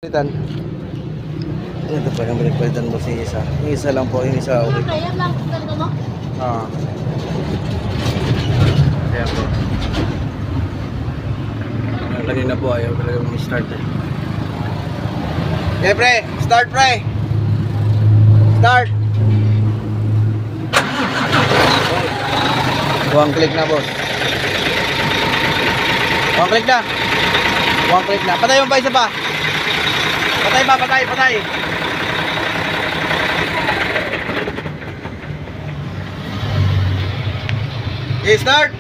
Palitan. Ito pa yung palitan mo si isa. Yung isa lang po, yung isa okay. Kaya lang, ganito mo? Kaya po. Kanina po ayaw talaga mag-start eh. Okay pre, start pre. Start. One click na boss. One click na. One click na. Patay mo pa isa pa. Patay pa, patay. Okay, start.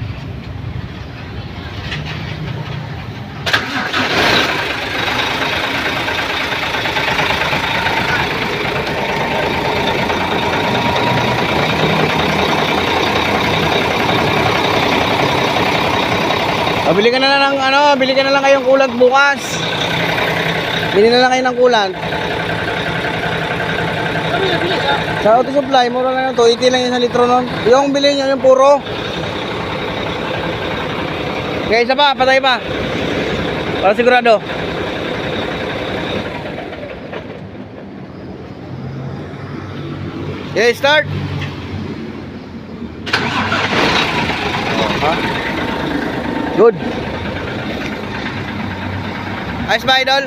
Bili ka na lang ng bili ka na lang kayong coolant bukas. Bili na lang kayo ng coolant. Sa auto supply, mura lang yun. 280 lang yung 1 litro nun. Yung bilhin nyo, yung puro. Okay, isa pa, patay pa. Para sigurado. Okay, start. Good. Ayos ba, idol?